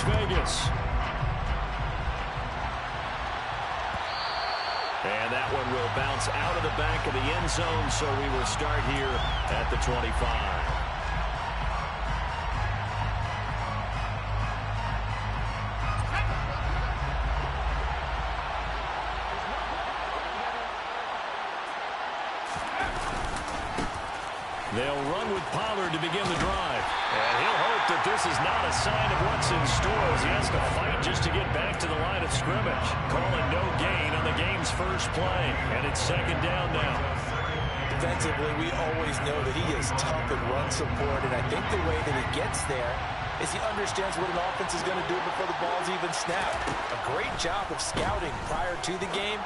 Las Vegas. And that one will bounce out of the back of the end zone, so we will start here at the 25. They'll run with Pollard to begin the drive. And he'll hope that this is not a sign of what's in store as he has to fight just to get back to the line of scrimmage. Calling no gain on the game's first play. And it's second down now. Defensively, we always know that he is tough at run support. And I think the way that he gets there is he understands what an offense is going to do before the ball's even snapped. A great job of scouting prior to the game,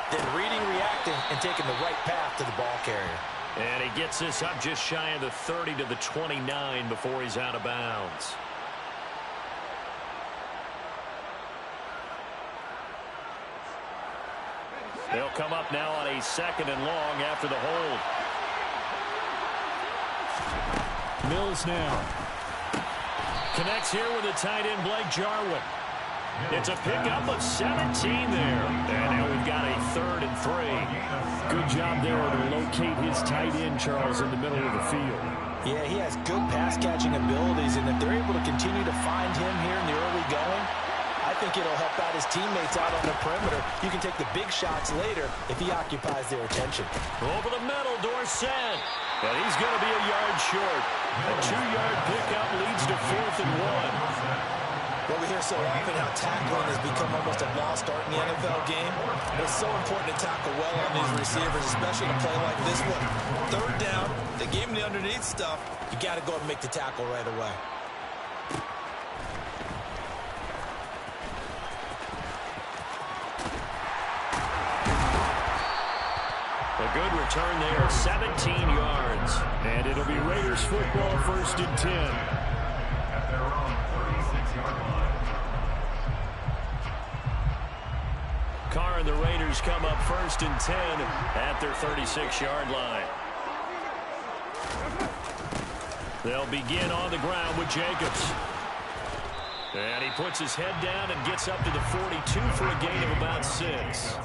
then reading, reacting, and taking the right path to the ball carrier. And he gets this up just shy of the 30 to the 29 before he's out of bounds. They'll come up now on a second and long after the hold. Mills now. Connects here with the tight end, Blake Jarwin. It's a pickup of 17 there. And now we've got a 3rd and 3. Good job there to locate his tight end, Charles, in the middle of the field. Yeah, he has good pass-catching abilities, and if they're able to continue to find him here in the early going, I think it'll help out his teammates out on the perimeter. You can take the big shots later if he occupies their attention. Over the middle, Dorsett. And he's going to be a yard short. A 2-yard pickup leads to 4th and 1. Well, we hear so often how tackling has become almost a lost art in the NFL game. It's so important to tackle well on these receivers, especially in a play like this one. 3rd down, they gave him the underneath stuff. You got to go and make the tackle right away. A good return there, 17 yards. And it'll be Raiders football, 1st and 10. At their own 36-yard line. Carr and the Raiders come up 1st and 10 at their 36-yard line. They'll begin on the ground with Jacobs. And he puts his head down and gets up to the 42 for a gain of about 6.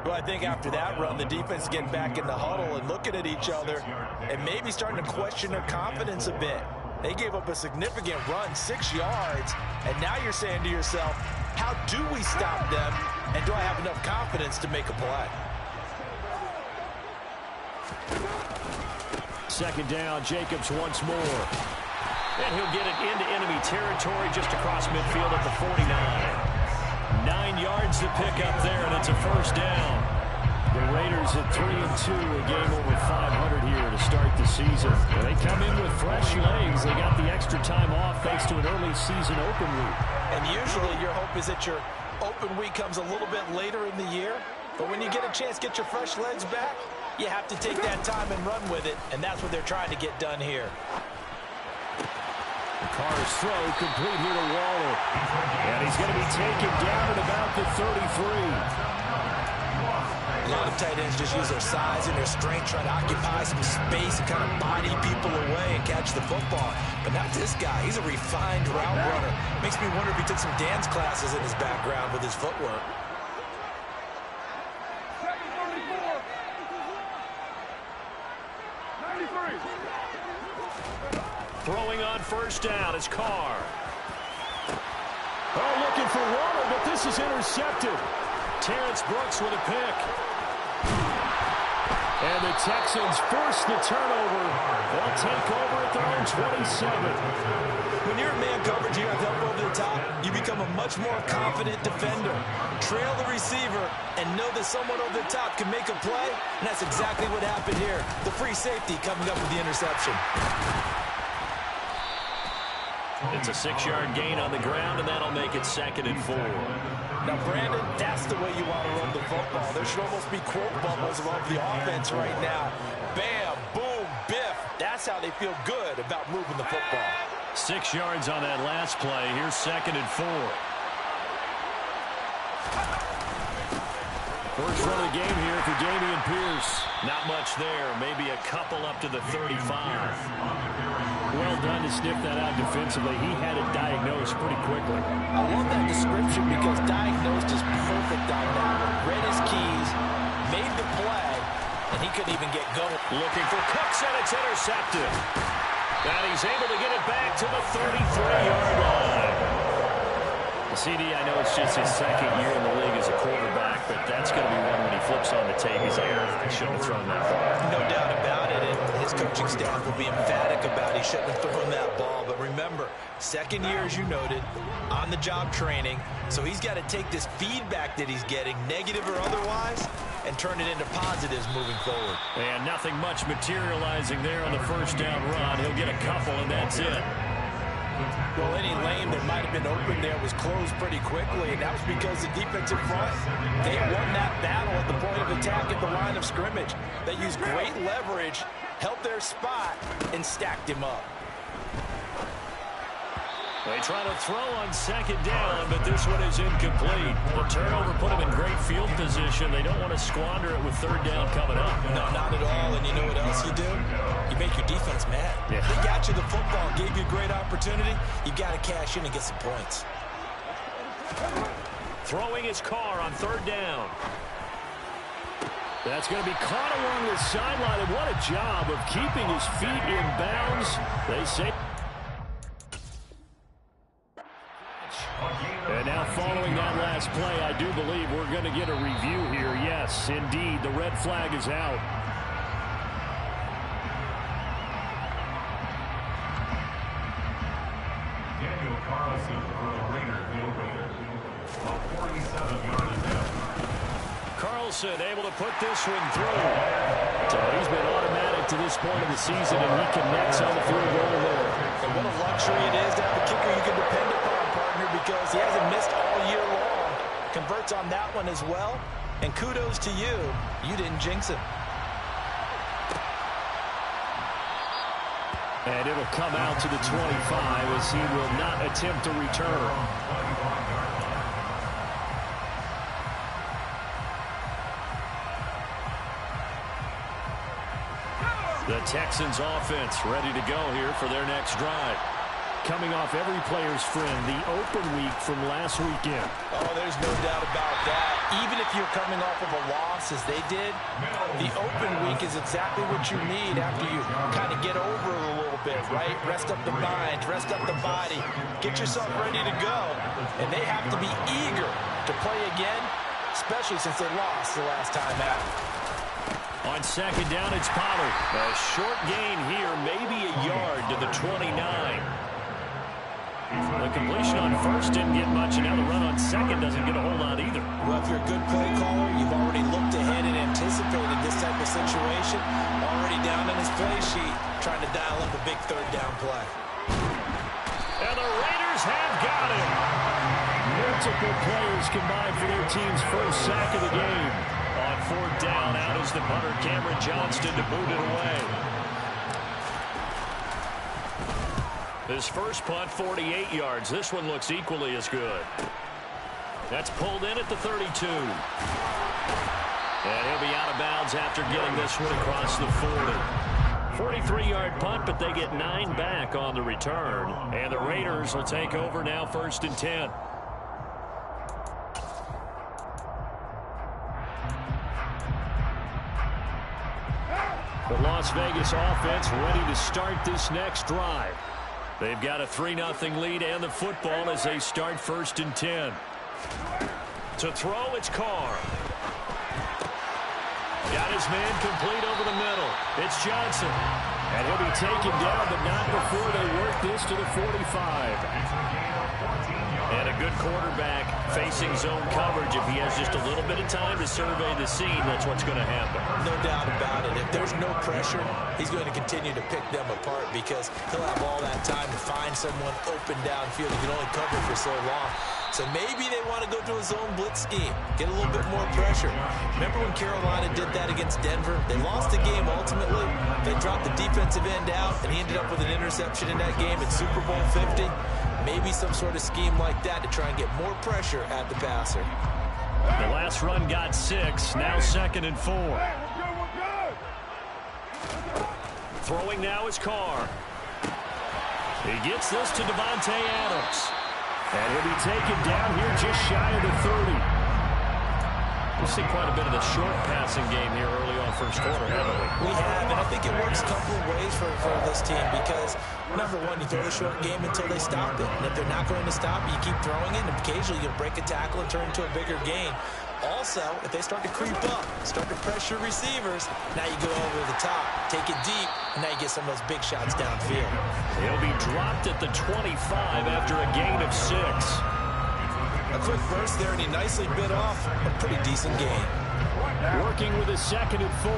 Well, I think after that run, the defense is getting back in the huddle and looking at each other and maybe starting to question their confidence a bit. They gave up a significant run, 6 yards, and now you're saying to yourself, how do we stop them, and do I have enough confidence to make a play? Second down, Jacobs once more. And he'll get it into enemy territory just across midfield at the 49. 9 yards to pick up there, and it's a 1st down. The Raiders at 3-2, a game over 500 here to start the season. And they come in with fresh legs. They got the extra time off thanks to an early season open week. And usually your hope is that your open week comes a little bit later in the year. But when you get a chance to get your fresh legs back, you have to take that time and run with it. And that's what they're trying to get done here. Carr's throw complete here to Waller. And he's going to be taken down at about the 33. A lot of tight ends just use their size and their strength, trying to occupy some space and kind of body people away and catch the football. But not this guy. He's a refined route runner. Makes me wonder if he took some dance classes in his background with his footwork. Throwing on 1st down is Carr. Oh, looking for Waller, but this is intercepted. Terrence Brooks with a pick. And the Texans force the turnover. They'll take over at their own 27. When you're in man coverage, you have help over the top. You become a much more confident defender. Trail the receiver and know that someone over the top can make a play. And that's exactly what happened here. The free safety coming up with the interception. It's a 6-yard gain on the ground, and that'll make it 2nd and 4. Now, Brandon, that's the way you want to run the football. There should almost be quote bubbles above the offense right now. Bam, boom, biff. That's how they feel good about moving the football. 6 yards on that last play. Here's 2nd and 4. First run of the game here for Dameon Pierce. Not much there. Maybe a couple up to the 35. Well done to sniff that out defensively. He had it diagnosed pretty quickly. I love that description because diagnosed is perfect on that one. Read his keys, made the play, and he couldn't even get going. Looking for Cooks, and it's intercepted. And he's able to get it back to the 33-yard line. CD, I know it's just his second year in the league as a quarterback, but that's going to be one when he flips on the tape. He's like, I shouldn't have thrown that ball. No doubt about it, and his coaching staff will be emphatic about he shouldn't have thrown that ball. But remember, second year, as you noted, on-the-job training, so he's got to take this feedback that he's getting, negative or otherwise, and turn it into positives moving forward. And nothing much materializing there on the first down run. He'll get a couple, and that's it. Well, any lane that might have been open there was closed pretty quickly, and that was because the defensive front, they won that battle at the point of attack at the line of scrimmage. They used great leverage, held their spot, and stacked him up. They try to throw on second down, but this one is incomplete. The turnover put them in great field position. They don't want to squander it with third down coming up. No, not at all. And you know what else you do? You make your defense mad. Yeah. They got you the football, gave you a great opportunity. You got to cash in and get some points. Throwing his car on third down. That's going to be caught along the sideline. And what a job of keeping his feet in bounds. They say. And now following that last play, I do believe we're going to get a review here. Yes, indeed, the red flag is out. Daniel Carlson for the Raiders. A 47-yard attempt. Carlson able to put this one through. So he's been automatic to this point of the season, and he connects on the field goal there. And what a luxury it is to have a kicker you can depend upon, partner, because he hasn't missed all year long. Converts on that one as well. And kudos to you. You didn't jinx him. And it'll come out to the 25 as he will not attempt to return. The Texans offense ready to go here for their next drive. Coming off every player's friend, the open week from last weekend. Oh, there's no doubt about that. Even if you're coming off of a loss as they did, the open week is exactly what you need after you kind of get over it a little bit, right? Rest up the mind, rest up the body, get yourself ready to go. And they have to be eager to play again, especially since they lost the last time out. On second down, it's Pollard. A short gain here, maybe a yard to the 29. The completion on first didn't get much, and now the run on second doesn't get a whole lot either. Well, if you're a good play caller, you've already looked ahead and anticipated this type of situation. Already down in his play sheet, trying to dial up a big third down play. And the Raiders have got him. Multiple players combined for their team's first sack of the game. On fourth down, out is the punter, Cameron Johnston, to boot it away. His first punt, 48 yards. This one looks equally as good. That's pulled in at the 32. And he'll be out of bounds after getting this one across the 40. 43-yard punt, but they get 9 back on the return. And the Raiders will take over now, 1st and 10. The Las Vegas offense ready to start this next drive. They've got a 3-0 lead and the football as they start 1st and 10. To throw, it's Carr. Got his man complete over the middle. It's Johnson. And he'll be taken down, but not before they work this to the 45. And a good quarterback facing zone coverage. If he has just a little bit of time to survey the scene, that's what's going to happen. No doubt about it. If there's no pressure, he's going to continue to pick them apart because he'll have all that time to find someone open downfield. He can only cover for so long. So maybe they want to go to a zone blitz scheme, get a little bit more pressure. Remember when Carolina did that against Denver? They lost the game ultimately. They dropped the defensive end out, and he ended up with an interception in that game in Super Bowl 50. Maybe some sort of scheme like that to try and get more pressure at the passer. The last run got 6, now 2nd and 4. Throwing now is Carr. He gets this to Davante Adams. And he'll be taken down here just shy of the 30. We've seen quite a bit of the short passing game here early on first quarter, haven't we? We have, and I think it works a couple of ways for this team because, number one, you throw the short game until they stop it. And if they're not going to stop, you keep throwing it, and occasionally you'll break a tackle and turn it into a bigger gain. Also, if they start to creep up, start to pressure receivers, now you go over the top, take it deep, and now you get some of those big shots downfield. He'll be dropped at the 25 after a gain of 6. A quick burst there, and he nicely bit off a pretty decent gain. Working with a 2nd and 4.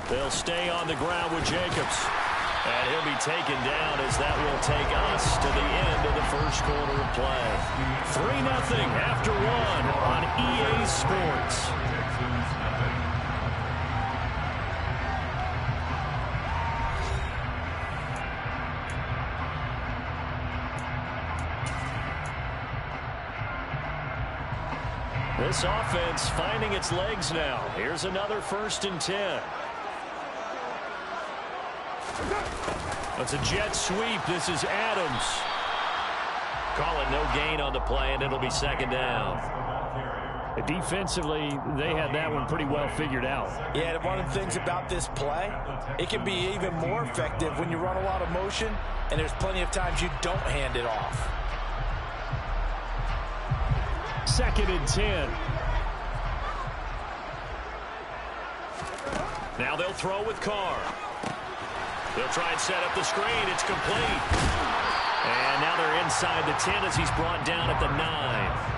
They'll stay on the ground with Jacobs. And he'll be taken down as that will take us to the end of the first quarter of play. 3-0 after 1 on EA Sports. This offense finding its legs now. Here's another 1st and 10. It's a jet sweep. This is Adams. Call it no gain on the play, and it'll be 2nd down. Defensively, they had that one pretty well figured out. Yeah, and one of the things about this play, it can be even more effective when you run a lot of motion, and there's plenty of times you don't hand it off. 2nd and 10. Now they'll throw with Carr. They'll try and set up the screen. It's complete. And now they're inside the 10 as he's brought down at the 9.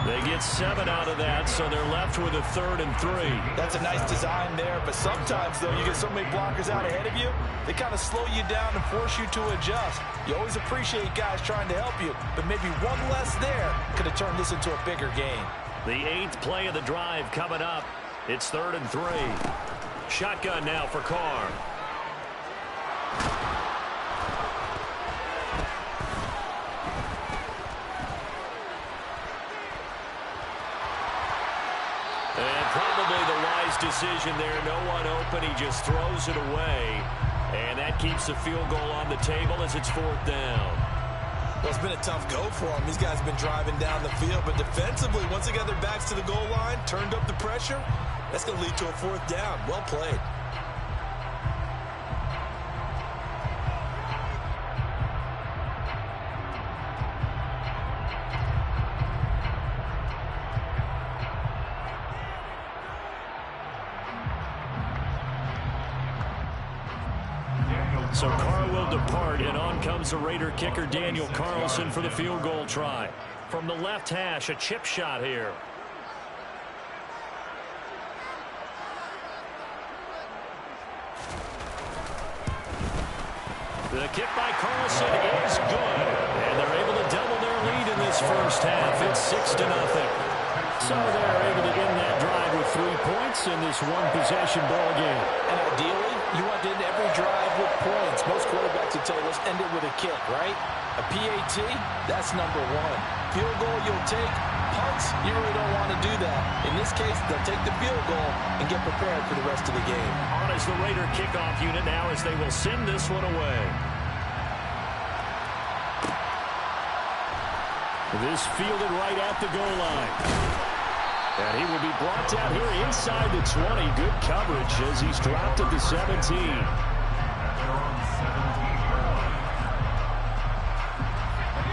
They get 7 out of that, so they're left with a 3rd and 3. That's a nice design there, but sometimes, though, you get so many blockers out ahead of you, they kind of slow you down and force you to adjust. You always appreciate guys trying to help you, but maybe one less there could have turned this into a bigger game. The 8th play of the drive coming up. It's 3rd and 3. Shotgun now for Carr. And probably the wise decision there. No one open. He just throws it away. And that keeps the field goal on the table as it's 4th down. Well, it's been a tough go for them. These guys have been driving down the field, but defensively, once they got their backs to the goal line, turned up the pressure, that's going to lead to a 4th down. Well played. So Carr will depart, and on comes the Raider kicker Daniel Carlson for the field goal try. From the left hash, a chip shot here. The kick by Carlson is good, and they're able to double their lead in this first half. It's 6-0. So they're able to end that drive with 3 points in this one-possession ball game. And ideally, you want to end every drive with points. Most quarterbacks would tell you, let's end it with a kick, right? A PAT, that's number 1. Field goal, you'll take. Punts, you really don't want to do that. In this case, they'll take the field goal and get prepared for the rest of the game. On is the Raider kickoff unit now as they will send this one away. This fielded right at the goal line. And he will be brought down here inside the 20. Good coverage as he's dropped at the 17.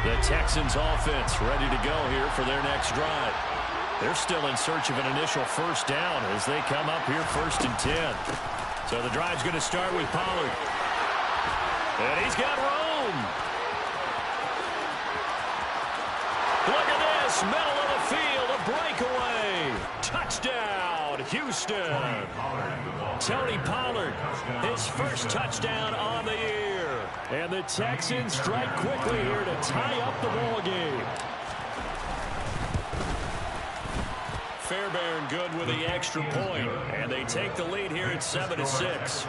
The Texans offense ready to go here for their next drive. They're still in search of an initial 1st down as they come up here 1st and 10. So the drive's going to start with Pollard. And he's got room. Look at this, middle of the field, a breakaway. Touchdown, Houston. Tony Pollard, his first touchdown on the year. And the Texans strike quickly here to tie up the ball game. Fairbairn good with the extra point, and they take the lead here at 7-6.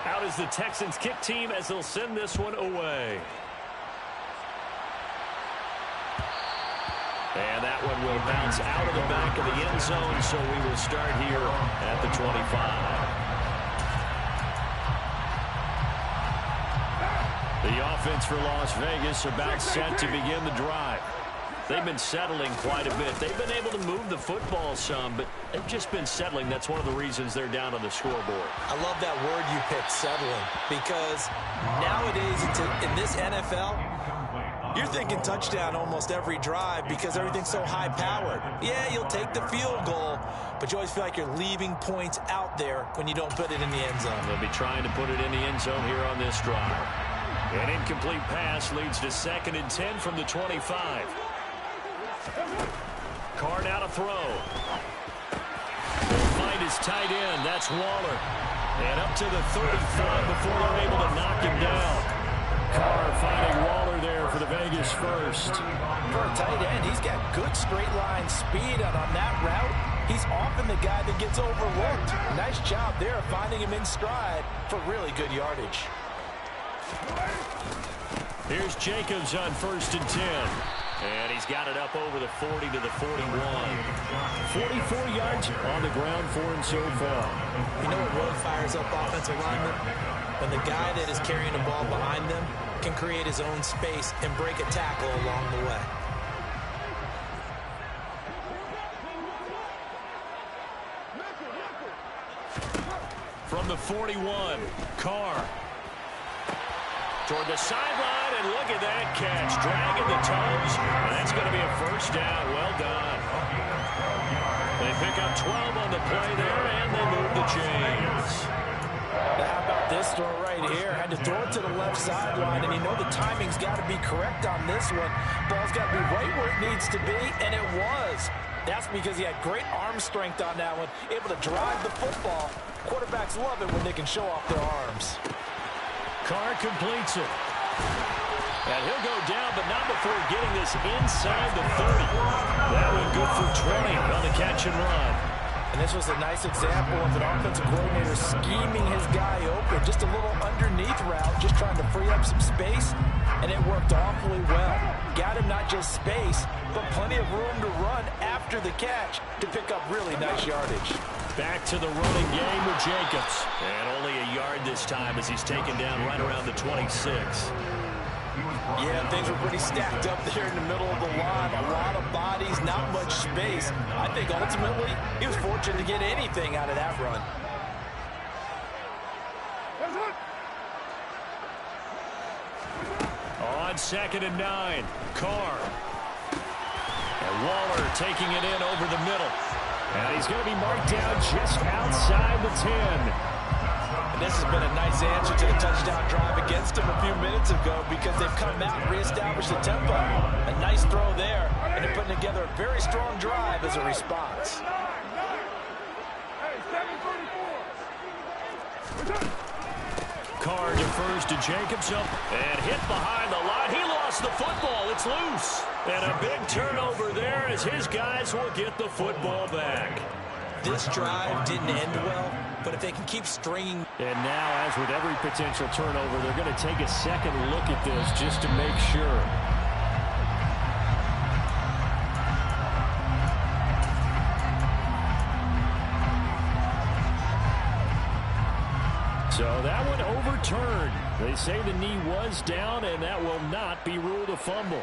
Out is the Texans kick team as they'll send this one away. And that one will bounce out of the back of the end zone, so we will start here at the 25. The offense for Las Vegas about set to begin the drive. They've been settling quite a bit. They've been able to move the football some, but they've just been settling. That's one of the reasons they're down on the scoreboard. I love that word you picked, settling, because nowadays in this NFL, you're thinking touchdown almost every drive because everything's so high-powered. Yeah, you'll take the field goal, but you always feel like you're leaving points out there when you don't put it in the end zone. They'll be trying to put it in the end zone here on this drive. An incomplete pass leads to 2nd and 10 from the 25. Carr now to throw. He'll find his tight end. That's Waller. And up to the 35 before they're able to knock him down. Carr finding Waller there for the Vegas first. For a tight end, he's got good straight line speed, and on that route, he's often the guy that gets overlooked. Nice job there finding him in stride for really good yardage. Here's Jacobs on 1st and 10. And he's got it up over the 40 to the 41. 44 yards on the ground for him so far. You know what really fires up offensive linemen? When the guy that is carrying the ball behind them can create his own space and break a tackle along the way. From the 41, Carr. Toward the sideline, and look at that catch. Dragging the toes, and that's going to be a first down. Well done. They pick up 12 on the play there, and they move the chains. Now, how about this throw right here? Had to throw it to the left sideline, and you know the timing's got to be correct on this one. Ball's got to be right where it needs to be, and it was. That's because he had great arm strength on that one, able to drive the football. Quarterbacks love it when they can show off their arms. Carr completes it. And he'll go down, but not before getting this inside the 30. That one good for 20 on the catch and run. And this was a nice example of an offensive coordinator scheming his guy open. Just a little underneath route, just trying to free up some space, and it worked awfully well. Got him not just space, but plenty of room to run after the catch to pick up really nice yardage. Back to the running game with Jacobs. And only a yard this time as he's taken down right around the 26. Yeah, things were pretty stacked up there in the middle of the line. A lot of bodies, not much space. I think ultimately he was fortunate to get anything out of that run. On 2nd and 9, Carr. And Waller taking it in over the middle. And he's going to be marked down just outside the 10. And this has been a nice answer to the touchdown drive against him a few minutes ago because they've come out and reestablished the tempo. A nice throw there, and they're putting together a very strong drive as a response. Carr defers to Jacobs up and hit behind the line. He lost the football. It's loose. And a big turnover there as his guys will get the football back. This drive didn't end well, but if they can keep stringing. And now, as with every potential turnover, they're going to take a second look at this just to make sure. So that one overturned. They say the knee was down, and that will not be ruled a fumble.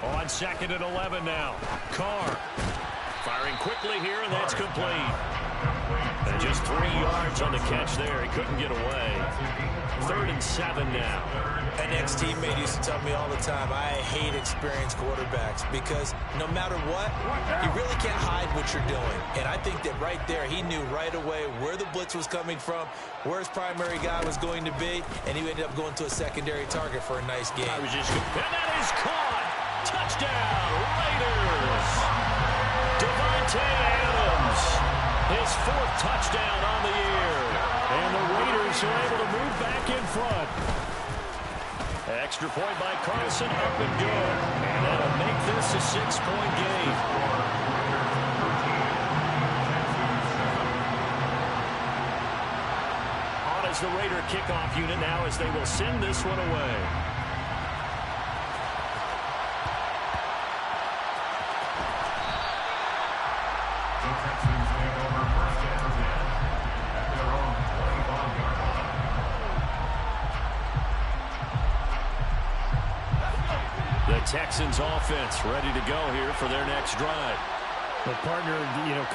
On 2nd and 11 now. Carr firing quickly here, and that's complete. And just 3 yards on the catch there. He couldn't get away. 3rd and 7 now. An ex-teammate used to tell me all the time, I hate experienced quarterbacks because no matter what, you really can't hide what you're doing. And I think that right there, he knew right away where the blitz was coming from, where his primary guy was going to be, and he ended up going to a secondary target for a nice game. And that is caught. Touchdown, Raiders. Devontae Adams, his 4th touchdown on the year. And the Raiders are able to move back in front. Extra point by Carlson, up and good. And that'll make this a 6-point game. On as the Raider kickoff unit now as they will send this one away. The Texans take over first and 10 at their own 25-yard line. The Texans offense ready to go here for their next drive. But partner,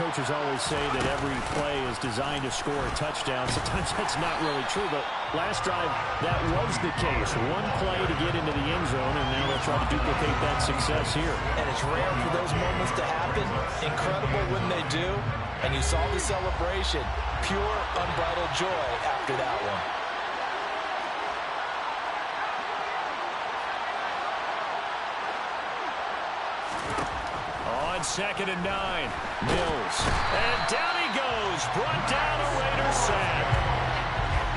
coaches always say that every play is designed to score a touchdown. Sometimes that's not really true, but last drive, that was the case. One play to get into the end zone, and now they'll try to duplicate that success here. And it's rare for those moments to happen. Incredible when they do. And you saw the celebration. Pure, unbridled joy after that one. On 2nd and 9, Mills. And down he goes. Brought down a Raiders sack.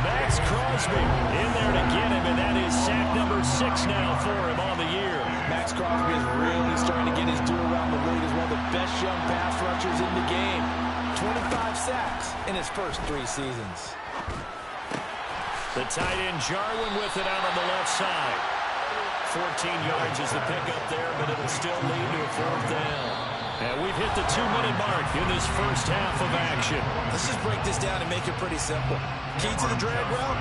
Max Crosby in there to get him, and that is sack number 6 now for him on the year. Max Crosby is really starting to get his due around the league as one of the best young pass rushers in the game. 25 sacks in his first 3 seasons. The tight end Jarwin with it out on the left side. 14 yards is the pickup there, but it'll still lead to a 4th down. And we've hit the 2-minute mark in this first half of action. Let's just break this down and make it pretty simple. Key to the drag route,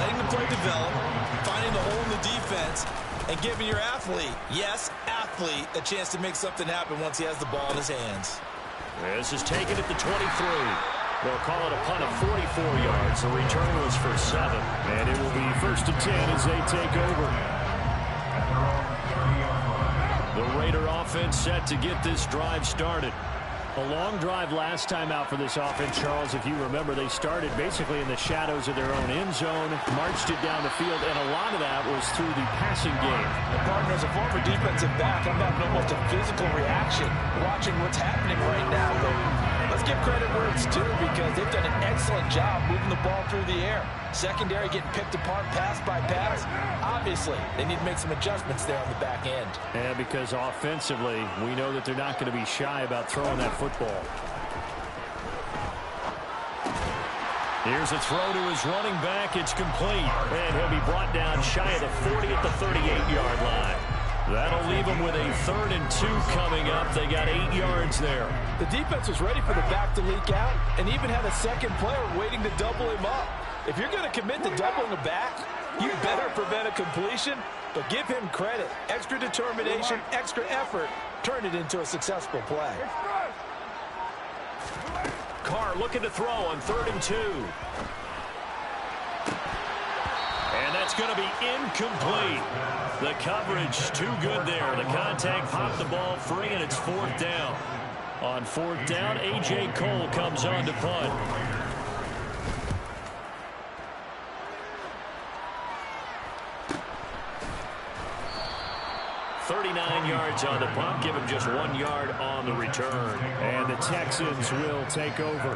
letting the play develop, finding the hole in the defense, and giving your athlete, yes, athlete, a chance to make something happen once he has the ball in his hands. This is taken at the 23. They'll call it a punt of 44 yards. The return was for 7. And it will be 1st and 10 as they take over. The Raider offense set to get this drive started. A long drive last time out for this offense, Charles. If you remember, they started basically in the shadows of their own end zone, marched it down the field, and a lot of that was through the passing game. The partner, as a former defensive back, I'm having almost a physical reaction watching what's happening right now. But let's give credit where it's due because they've done an excellent job moving the ball through the air. Secondary getting picked apart pass by pass. Obviously, they need to make some adjustments there on the back end. And because offensively, we know that they're not going to be shy about throwing that football. Here's a throw to his running back. It's complete. And he'll be brought down shy of the 40 at the 38-yard line. That'll leave them with a 3rd and 2 coming up. They got 8 yards there. The defense was ready for the back to leak out and even had a second player waiting to double him up. If you're going to commit to doubling a back, you better prevent a completion, but give him credit. Extra determination, extra effort, turn it into a successful play. Carr looking to throw on 3rd and 2. And that's going to be incomplete. The coverage too good there. The contact popped the ball free, and it's 4th down. On 4th down, A.J. Cole comes on to punt. 39 yards on the punt, give him just 1 yard on the return. And the Texans will take over.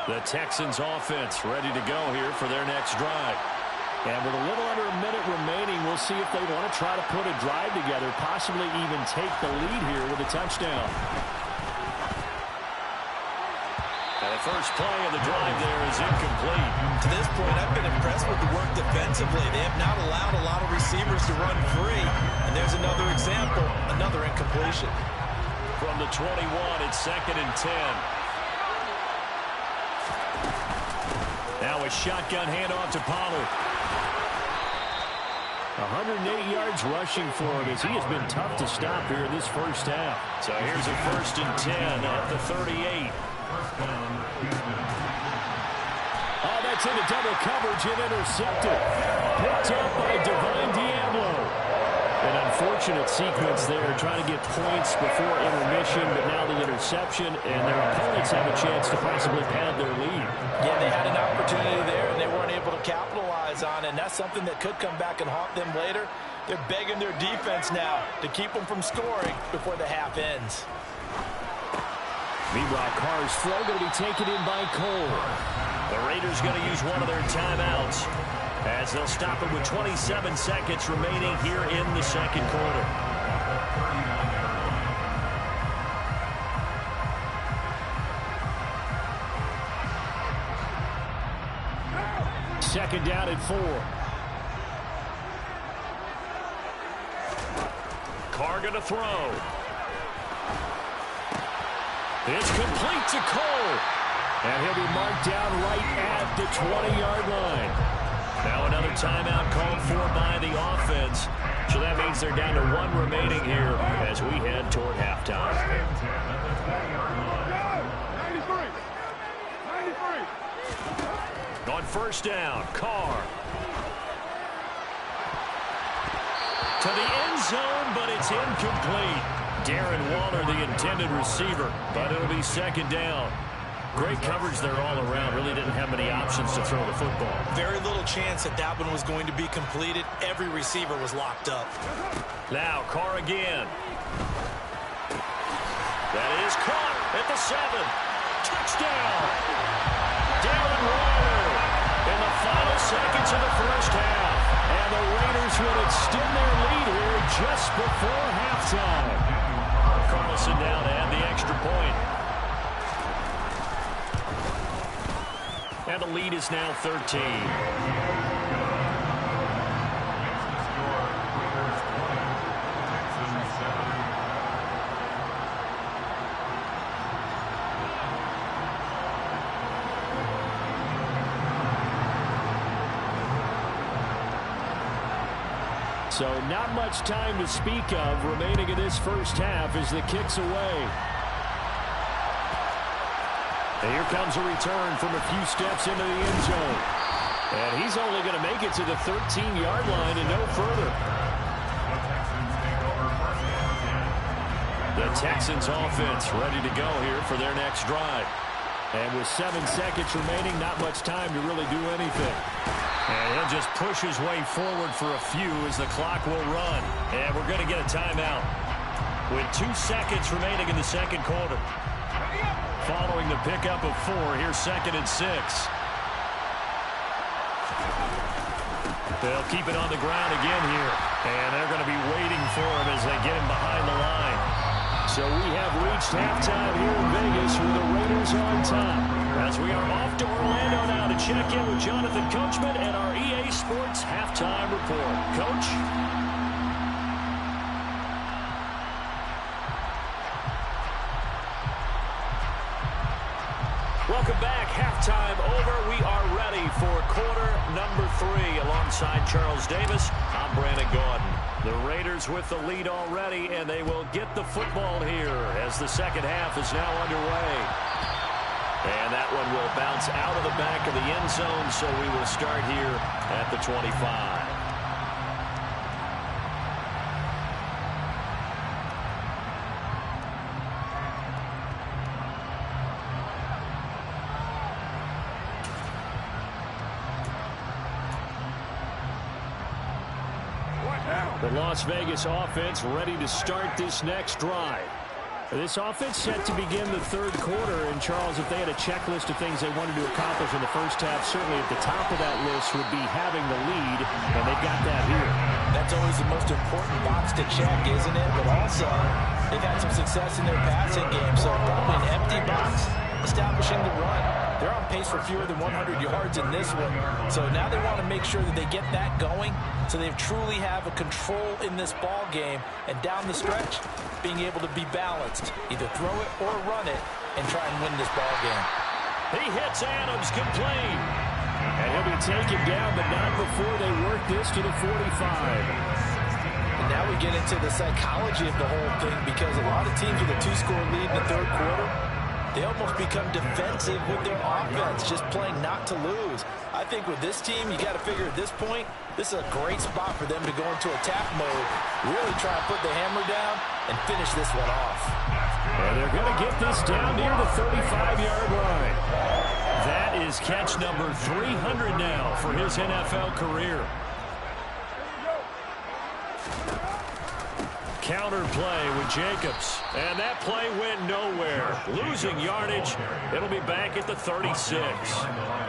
The Texans offense ready to go here for their next drive. And with a little under a minute remaining, we'll see if they want to try to put a drive together, possibly even take the lead here with a touchdown. And the first play of the drive there is incomplete. To this point, I've been impressed with the work defensively. They have not allowed a lot of receivers to run free. And there's another example, another incompletion. From the 21, it's 2nd and 10. Now a shotgun handoff to Pollard. 108 yards rushing for him as he has been tough to stop here in this first half. So here's a 1st and 10 at the 38. Oh, that's into double coverage and intercepted. Picked up by Divine Diablo. An unfortunate sequence there, trying to get points before intermission, but now the interception, and their opponents have a chance to possibly pad their lead. Yeah, they had an opportunity there, and they weren't able to capitalize on it, and that's something that could come back and haunt them later. They're begging their defense now to keep them from scoring before the half ends. Meanwhile, Carr's throw going to be taken in by Cole. The Raiders going to use one of their timeouts as they'll stop it with 27 seconds remaining here in the second quarter. Second down and 4. Carr going to throw. It's complete to Cole. And he'll be marked down right at the 20-yard line. Now another timeout called for by the offense. So that means they're down to 1 remaining here as we head toward halftime. On first down, Carr. To the end zone, but it's incomplete. Darren Waller, the intended receiver, but it'll be second down. Great coverage there all around. Really didn't have many options to throw the football. Very little chance that that one was going to be completed. Every receiver was locked up. Now Carr again. That is caught at the 7. Touchdown! Darren Waller in the final seconds of the first half. And the Raiders will extend their lead here just before halftime. Carlson down to add the extra point. And the lead is now 13. So not much time to speak of remaining in this first half as the kick's away. And here comes a return from a few steps into the end zone. And he's only going to make it to the 13-yard line and no further. The Texans offense ready to go here for their next drive. And with 7 seconds remaining, not much time to really do anything. And he'll just push his way forward for a few as the clock will run. And we're going to get a timeout with 2 seconds remaining in the second quarter. Following the pickup of 4, here's 2nd and 6. They'll keep it on the ground again here. And they're going to be waiting for him as they get him behind the line. So we have reached halftime here in Vegas with the Raiders on top. As we are off to Orlando now to check in with Jonathan Coachman and our EA Sports Halftime Report. Coach? Welcome back. Halftime over. We are ready for quarter number 3 alongside Charles Davis. I'm Brandon Gordon. The Raiders with the lead already, and they will get the football here as the second half is now underway. And that one will bounce out of the back of the end zone, so we will start here at the 25. The Las Vegas offense ready to start this next drive. This offense set to begin the third quarter. And, Charles, if they had a checklist of things they wanted to accomplish in the first half, certainly at the top of that list would be having the lead, and they've got that here. That's always the most important box to check, isn't it? But also, they've had some success in their passing game, so probably an empty box establishing the run. They're on pace for fewer than 100 yards in this one. So now they want to make sure that they get that going so they truly have a control in this ball game. And down the stretch, being able to be balanced. Either throw it or run it and try and win this ball game. He hits Adams complete. And he'll be taken down, but not before they work this to the 45. And now we get into the psychology of the whole thing, because a lot of teams with a 2-score lead in the third quarter, they almost become defensive with their offense, just playing not to lose. I think with this team, you got to figure at this point, this is a great spot for them to go into attack mode, really try and put the hammer down and finish this one off. And they're going to get this down near the 35-yard line. That is catch number 300 now for his NFL career. Counter play with Jacobs. And that play went nowhere. Losing yardage. It'll be back at the 36.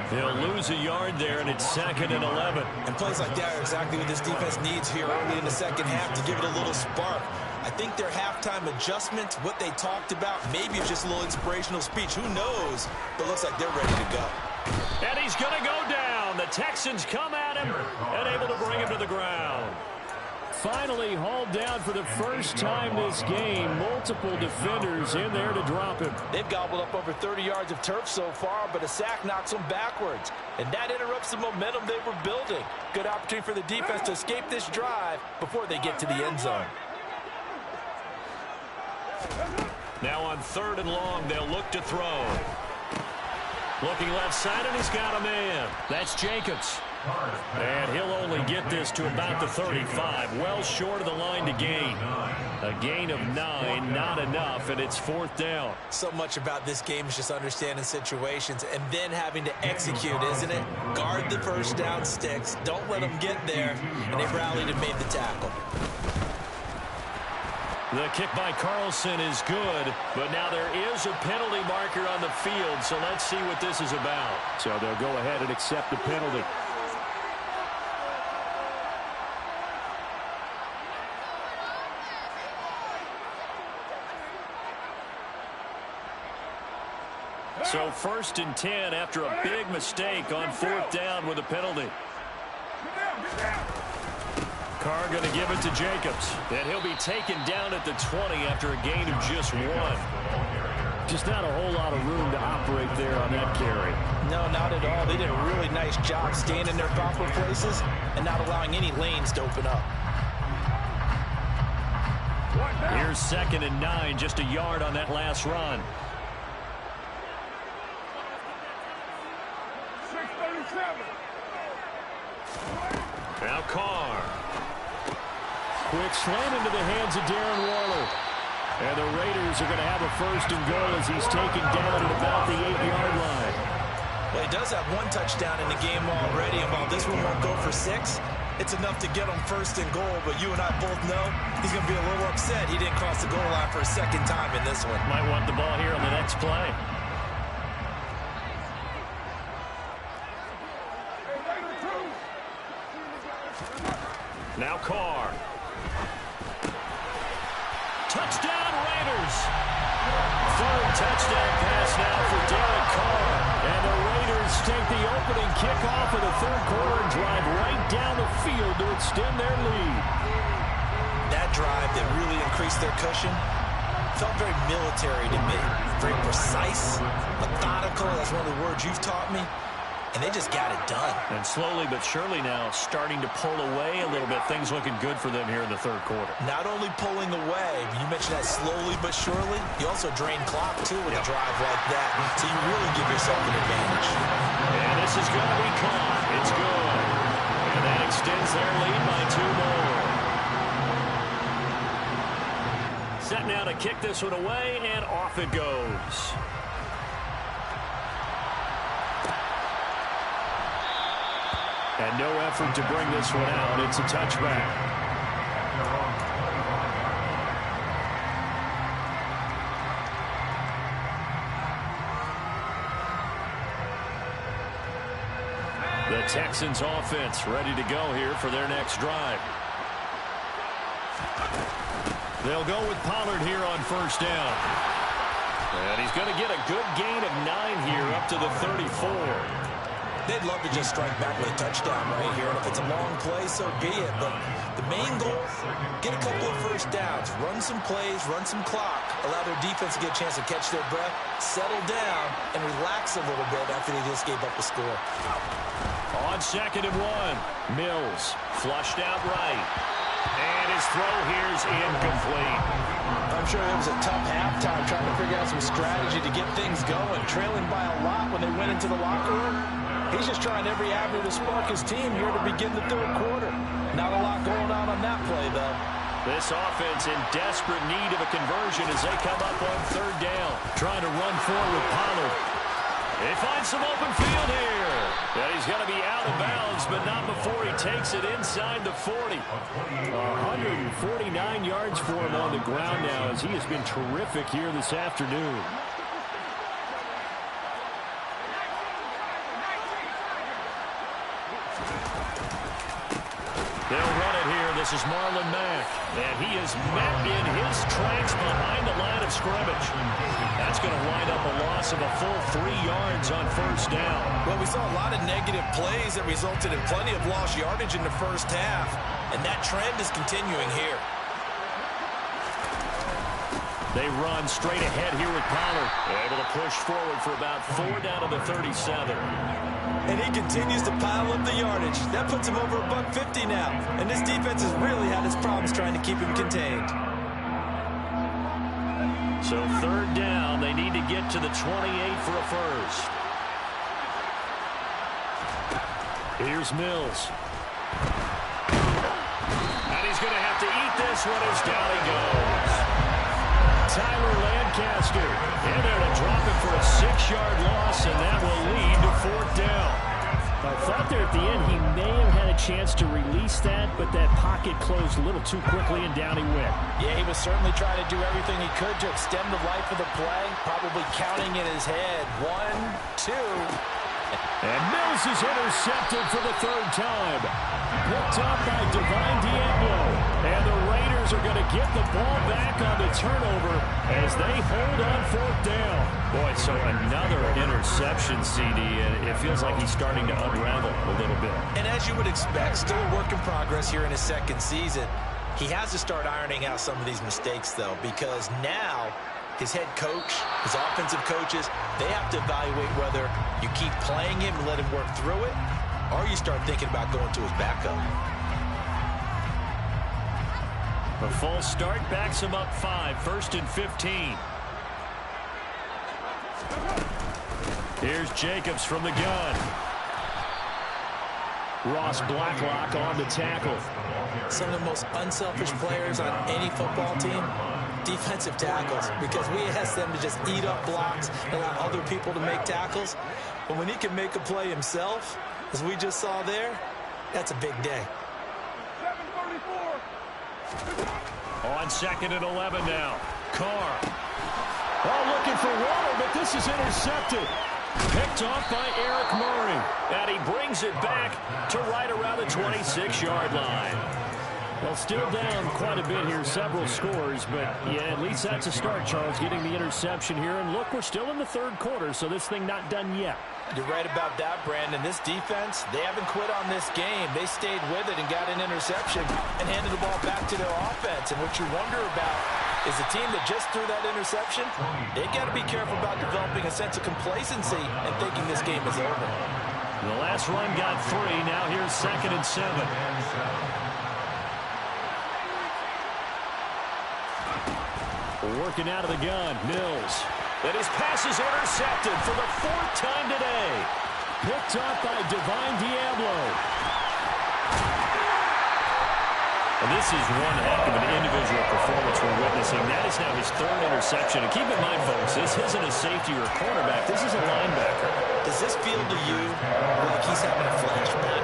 They'll lose a yard there, and it's 2nd and 11. And plays like that are exactly what this defense needs here early in the second half to give it a little spark. I think their halftime adjustments, what they talked about, maybe it's just a little inspirational speech. Who knows? But looks like they're ready to go. And he's going to go down. The Texans come at him and able to bring him to the ground. finally hauled down for the first time this game. Multiple defenders in there to drop him. They've gobbled up over 30 yards of turf so far, but a sack knocks them backwards. And that interrupts the momentum they were building. Good opportunity for the defense to escape this drive before they get to the end zone. Now on 3rd and long, they'll look to throw. Looking left side, and he's got a man. That's Jacobs. And he'll only get this to about the 35. Well short of the line to gain. A gain of 9, not enough, and it's 4th down. So much about this game is just understanding situations and then having to execute, isn't it? Guard the first down sticks. Don't let them get there. And they rallied and made the tackle. The kick by Carlson is good, but now there is a penalty marker on the field, so let's see what this is about. So they'll go ahead and accept the penalty. So 1st and 10 after a big mistake on 4th down with a penalty. Carr going to give it to Jacobs. And he'll be taken down at the 20 after a gain of just 1. Just not a whole lot of room to operate there on that carry. No, not at all. They did a really nice job staying in their proper places and not allowing any lanes to open up. Here's 2nd and 9, just a yard on that last run. Now Carr. Quick slam into the hands of Darren Waller. And the Raiders are going to have a 1st and goal as he's taken down at about the 8-yard line. Well, he does have 1 touchdown in the game already, and while this one won't go for 6, it's enough to get him 1st and goal. But you and I both know he's going to be a little upset he didn't cross the goal line for a 2nd time in this one. Might want the ball here on the next play. Now Carr. Touchdown Raiders. 3rd touchdown pass now for Derek Carr. And the Raiders take the opening kickoff of the 3rd quarter and drive right down the field to extend their lead. That drive that really increased their cushion felt very military to me. Very precise, methodical. That's one of the words you've taught me. And they just got it done. And slowly but surely now starting to pull away a little bit. Things looking good for them here in the 3rd quarter. Not only pulling away, you mentioned that slowly but surely, you also drain clock, too, with a drive like that. So you really give yourself an advantage. And this is going to be caught. It's good. And that extends their lead by 2 more. Set now to kick this one away, and off it goes. And no effort to bring this one out. It's a touchback. The Texans offense ready to go here for their next drive. They'll go with Pollard here on 1st down. And he's going to get a good gain of 9 here up to the 34. They'd love to just strike back with a touchdown right here. And if it's a long play, so be it. But the main goal, get a couple of 1st downs, run some plays, run some clock, allow their defense to get a chance to catch their breath, settle down, and relax a little bit after they just gave up the score. On 2nd and 1, Mills flushed out right. And his throw here is incomplete. I'm sure it was a tough halftime trying to figure out some strategy to get things going. Trailing by a lot when they went into the locker room. He's just trying every avenue to spark his team here to begin the 3rd quarter. Not a lot going on that play, though. This offense in desperate need of a conversion as they come up on 3rd down. Trying to run forward with Pollard. They find some open field here. And he's going to be out of bounds, but not before he takes it inside the 40. 149 yards for him on the ground now as he has been terrific here this afternoon. They'll run it here. This is Marlon Mack. And he is met in his tracks behind the line of scrimmage. That's going to wind up a loss of a full 3 yards on 1st down. Well, we saw a lot of negative plays that resulted in plenty of lost yardage in the 1st half. and that trend is continuing here. They run straight ahead here with Pollard. Able to push forward for about 4 down to the 37. And he continues to pile up the yardage. That puts him over $150 now. And this defense has really had its problems trying to keep him contained. So 3rd down, they need to get to the 28 for a first. Here's Mills. And he's going to have to eat this one as down he goes. Tyler Lancaster in there to drop it for a 6-yard loss, and that will lead to 4th down. I thought there at the end he may have had a chance to release that, but that pocket closed a little too quickly, and down he went. Yeah, he was certainly trying to do everything he could to extend the life of the play, probably counting in his head. 1, 2. And Mills is intercepted for the 3rd time. Picked up by Divine Diablo. And the Raiders are going to get the ball back on the turnover as they hold on 4th down. Boy, so another interception, CD, and it feels like he's starting to unravel a little bit. And as you would expect, still a work in progress here in his 2nd season. He has to start ironing out some of these mistakes, though, because now his head coach, his offensive coaches, they have to evaluate whether you keep playing him and let him work through it, or you start thinking about going to his backup. A false start backs him up 5, 1st and 15. Here's Jacobs from the gun. Ross Blacklock on the tackle. Some of the most unselfish players on any football team, defensive tackles, because we ask them to just eat up blocks and allow other people to make tackles. But when he can make a play himself, as we just saw there, that's a big day. On 2nd and 11 now. Carr. Oh, looking for water, but this is intercepted. Picked off by Eric Murray. And he brings it back to right around the 26-yard line. Well, still down quite a bit here, several scores, but yeah, at least that's a start, Charles, getting the interception here. And look, we're still in the 3rd quarter, so this thing not done yet. You're right about that, Brandon. This defense, they haven't quit on this game. They stayed with it and got an interception and handed the ball back to their offense. And what you wonder about is the team that just threw that interception, they got to be careful about developing a sense of complacency and thinking this game is over. The last run got 3. Now here's 2nd and 7. Working out of the gun, Mills. And his pass is intercepted for the 4th time today. Picked up by Divine Diablo. And this is one heck of an individual performance we're witnessing. That is now his 3rd interception. And keep in mind, folks, this isn't a safety or a cornerback. This is a linebacker. Does this feel to you like he's having a flashback?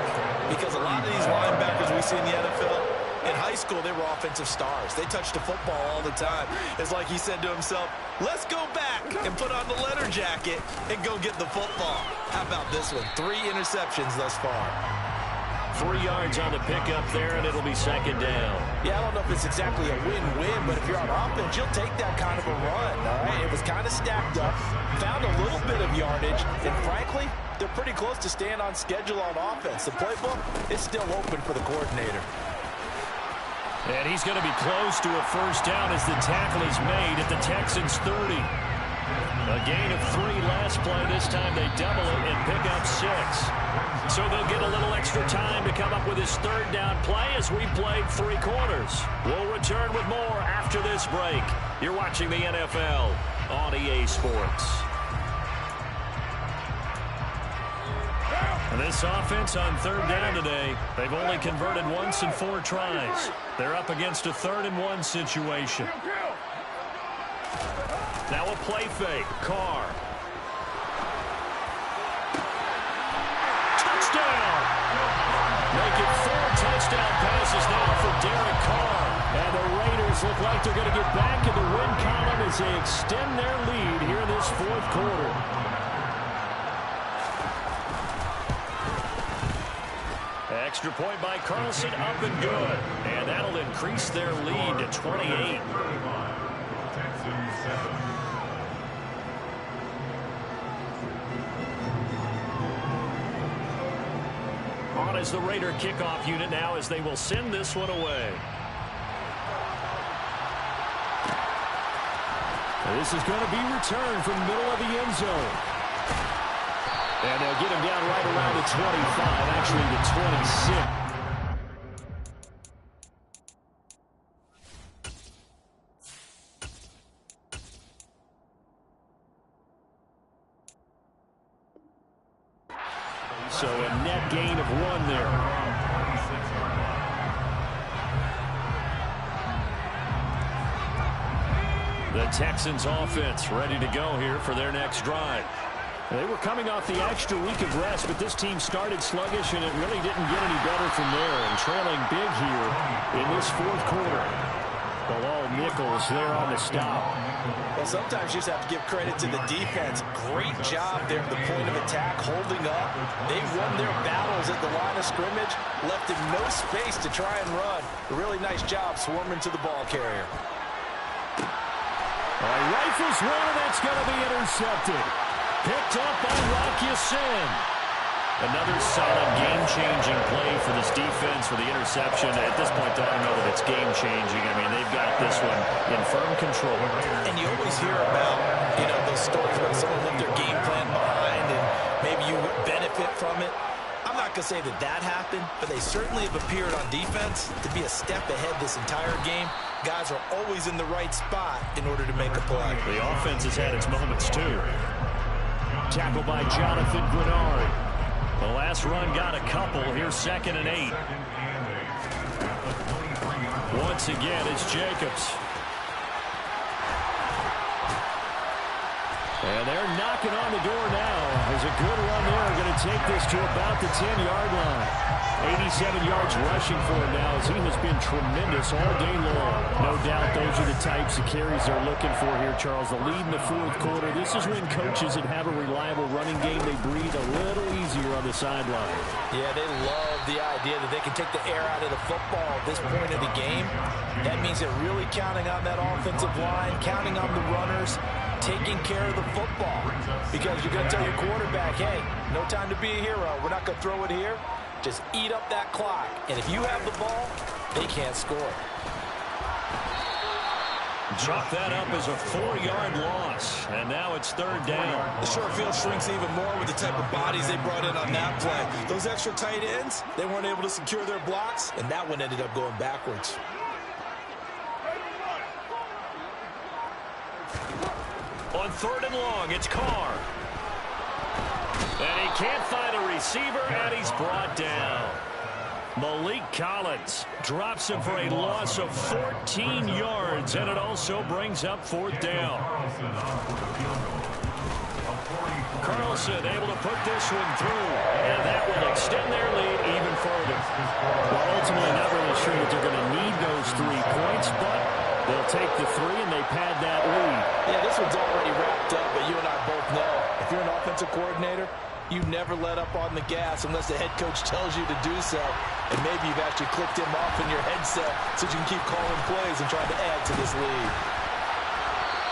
Because a lot of these linebackers we see in the NFL, in high school, they were offensive stars. They touched the football all the time. It's like he said to himself, let's go back and put on the letter jacket and go get the football. How about this one? 3 interceptions thus far. 3 yards on the pickup there, and it'll be 2nd down. Yeah, I don't know if it's exactly a win-win, but if you're on offense, you'll take that kind of a run, all right? It was kind of stacked up, found a little bit of yardage, and frankly, they're pretty close to staying on schedule on offense. The playbook is still open for the coordinator. And he's going to be close to a 1st down as the tackle is made at the Texans' 30. A gain of 3 last play. This time they double it and pick up 6. So they'll get a little extra time to come up with his 3rd down play as we played 3 quarters. We'll return with more after this break. You're watching the NFL on EA Sports. This offense on 3rd down today, they've only converted once in 4 tries. They're up against a 3rd and 1 situation. Now a play fake. Carr. Touchdown! Making 4 touchdown passes now for Derek Carr. And the Raiders look like they're going to get back in the win column as they extend their lead here in this 4th quarter. Extra point by Carlson, up and good. And that'll increase their lead to 28. on as the Raider kickoff unit now as they will send this one away. This is going to be returned from the middle of the end zone. And they'll get him down right around the 25, actually the 26. So a net gain of 1 there. The Texans offense ready to go here for their next drive. They were coming off the extra week of rest, but this team started sluggish, and it really didn't get any better from there. And trailing big here in this fourth quarter. Bilal Nichols there on the stop. Well, sometimes you just have to give credit to the defense. Great job there at the point of attack, holding up. They won their battles at the line of scrimmage, left him no space to try and run. A really nice job swarming to the ball carrier. Rifles one, and that's going to be intercepted. Picked up by MOFs67. Another solid game-changing play for this defense for the interception. At this point, I don't know that it's game-changing. I mean, they've got this one in firm control. And you always hear about, those stories about someone left their game plan behind and maybe you benefit from it. I'm not going to say that that happened, but they certainly have appeared on defense to be a step ahead this entire game. Guys are always in the right spot in order to make a play. The offense has had its moments, too. Tackled by Jonathan Grenard. The last run got a couple. Here's 2nd and 8. Once again, it's Jacobs. And they're knocking on the door now. There's a good run there. Going to take this to about the 10-yard line. 87 yards rushing for him now as he has been tremendous all day long. No doubt those are the types of carries they're looking for here, Charles. The lead in the fourth quarter. This is when coaches that have a reliable running game, they breathe a little easier on the sideline. Yeah, they love the idea that they can take the air out of the football at this point of the game. That means they're really counting on that offensive line, counting on the runners, taking care of the football. Because you're going to tell your quarterback, hey, no time to be a hero. We're not going to throw it here. Just eat up that clock. And if you have the ball, they can't score. Chalk that up as a 4-yard loss. And now it's 3rd down. The short field shrinks even more with the type of bodies they brought in on that play. Those extra tight ends, they weren't able to secure their blocks, and that one ended up going backwards. On 3rd and long, it's Carr. And he can't find a receiver, and he's brought down. Malik Collins drops him for a loss of 14 yards, and it also brings up 4th down. Carlson able to put this one through, and that will extend their lead even further. Well, ultimately, not really sure that they're going to need those 3 points, but they'll take the 3 and they pad that lead. Yeah, this one's already wrapped up, but you and I both know if you're an offensive coordinator, you never let up on the gas unless the head coach tells you to do so. And maybe you've actually clicked him off in your headset so you can keep calling plays and trying to add to this lead.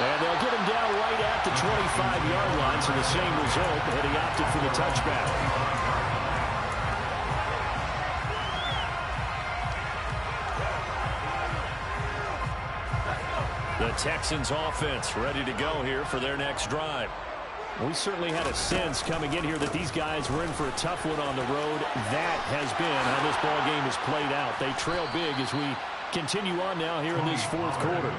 And they'll get him down right at the 25-yard line, so the same result, but he opted for the touchback. The Texans offense ready to go here for their next drive. We certainly had a sense coming in here that these guys were in for a tough one on the road. That has been how this ball game has played out. They trail big as we continue on now here in this fourth quarter.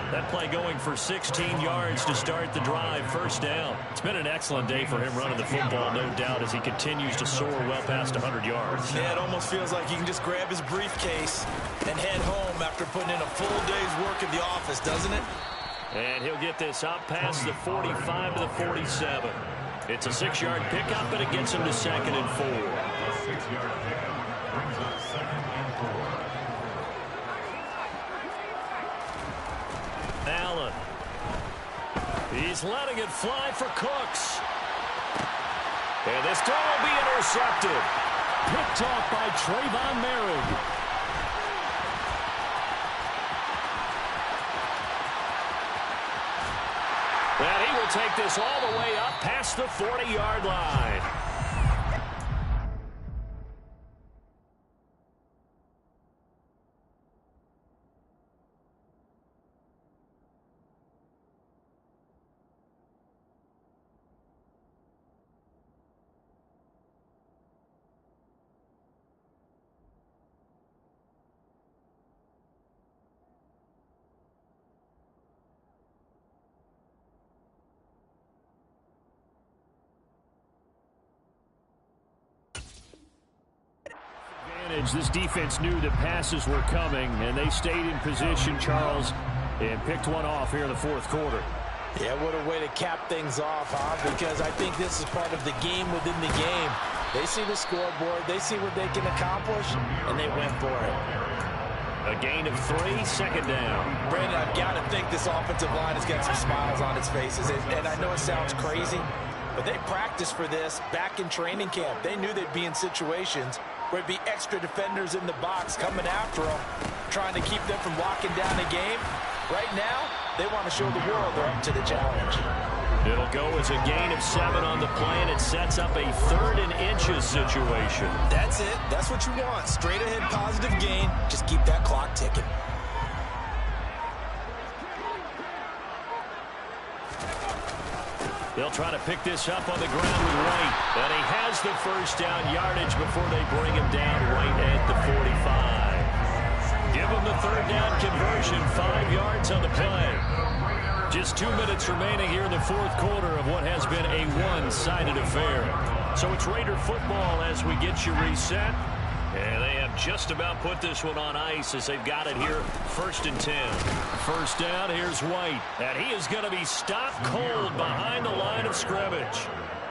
That play going for 16 yards to start the drive, 1st down. It's been an excellent day for him running the football, no doubt, as he continues to soar well past 100 yards. Yeah, it almost feels like he can just grab his briefcase and head home after putting in a full day's work in the office, doesn't it? And he'll get this up past the 45 to the 47. It's a 6-yard pickup, but it gets him to 2nd and 4. 6-yard pickup brings up 2nd and 4. Allen. He's letting it fly for Cooks. And this throw will be intercepted. Picked off by Trayvon Merritt. And he will take this all the way up past the 40-yard line. scrimmage, this defense knew that passes were coming, and they stayed in position, Charles, and picked one off here in the fourth quarter. Yeah, what a way to cap things off, huh? Because I think this is part of the game within the game. They see the scoreboard, they see what they can accomplish, and they went for it. A gain of 3, second down. Brandon, I've got to think this offensive line has got some smiles on its faces. And I know it sounds crazy, but they practiced for this back in training camp. They knew they'd be in situations where it'd be extra defenders in the box coming after them, trying to keep them from locking down the game. Right now, they want to show the world they're up to the challenge. It'll go as a gain of 7 on the play, and it sets up a 3rd and inches situation. That's it. That's what you want. Straight ahead positive gain. Just keep that clock ticking. They'll try to pick this up on the ground with White. And he has the first down yardage before they bring him down right at the 45. Give him the 3rd down conversion, 5 yards on the play. Just 2 minutes remaining here in the fourth quarter of what has been a one-sided affair. So it's Raider football as we get you reset. And they have just about put this one on ice as they've got it here, 1st and 10. First down, here's White. And he is going to be stopped cold behind the line of scrimmage.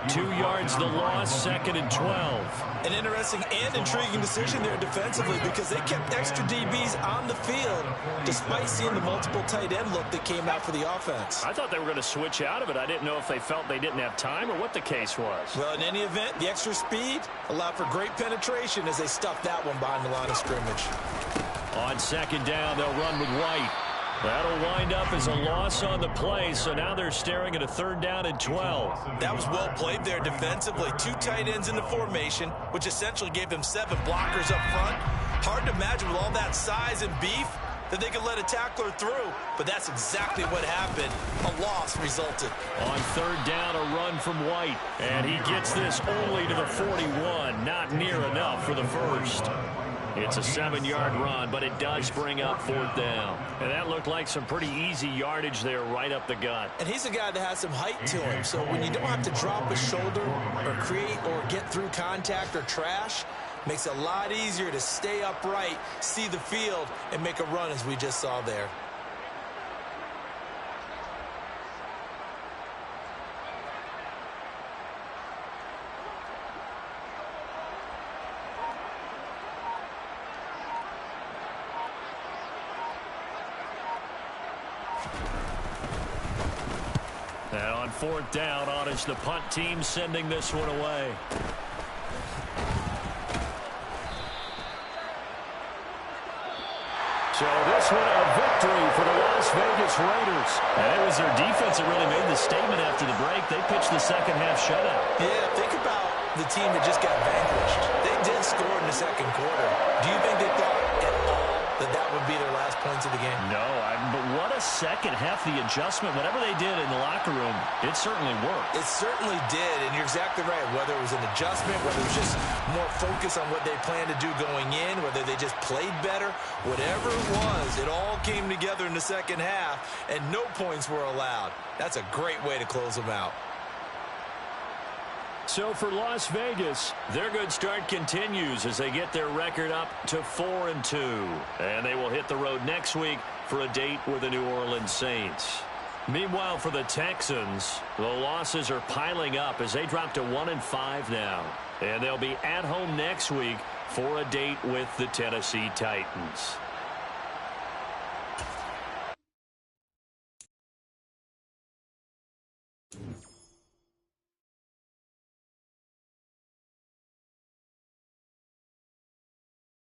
2 yards the loss, 2nd and 12. An interesting and intriguing decision there defensively because they kept extra DBs on the field despite seeing the multiple tight end look that came out for the offense. I thought they were going to switch out of it. I didn't know if they felt they didn't have time or what the case was. Well, in any event, the extra speed allowed for great penetration as they stuffed that one behind the line of scrimmage. On 2nd down, they'll run with White. That'll wind up as a loss on the play, so now they're staring at a 3rd down and 12. That was well played there defensively. 2 tight ends in the formation, which essentially gave them 7 blockers up front. Hard to imagine with all that size and beef that they could let a tackler through, but that's exactly what happened. A loss resulted. On 3rd down, a run from White, and he gets this only to the 41, not near enough for the first. It's a 7-yard run, but it does bring up 4th down. And that looked like some pretty easy yardage there right up the gut. And he's a guy that has some height to him, so when you don't have to drop a shoulder or create or get through contact or trash, makes it a lot easier to stay upright, see the field, and make a run as we just saw there. And on 4th down, on is the punt team sending this one away. So this one a victory for the Las Vegas Raiders. And it was their defense that really made the statement after the break. They pitched the second half shutout. Yeah, think about the team that just got vanquished. They did score in the second quarter. Do you think they thought at all that that would be their last points of the game? No, but what a second half. The adjustment, whatever they did in the locker room, it certainly worked. It certainly did, and you're exactly right. Whether it was an adjustment, whether it was just more focus on what they planned to do going in, whether they just played better, whatever it was, it all came together in the second half, and no points were allowed. That's a great way to close them out. So for Las Vegas, their good start continues as they get their record up to 4-2. And they will hit the road next week for a date with the New Orleans Saints. Meanwhile, for the Texans, the losses are piling up as they drop to 1-5 now. And they'll be at home next week for a date with the Tennessee Titans.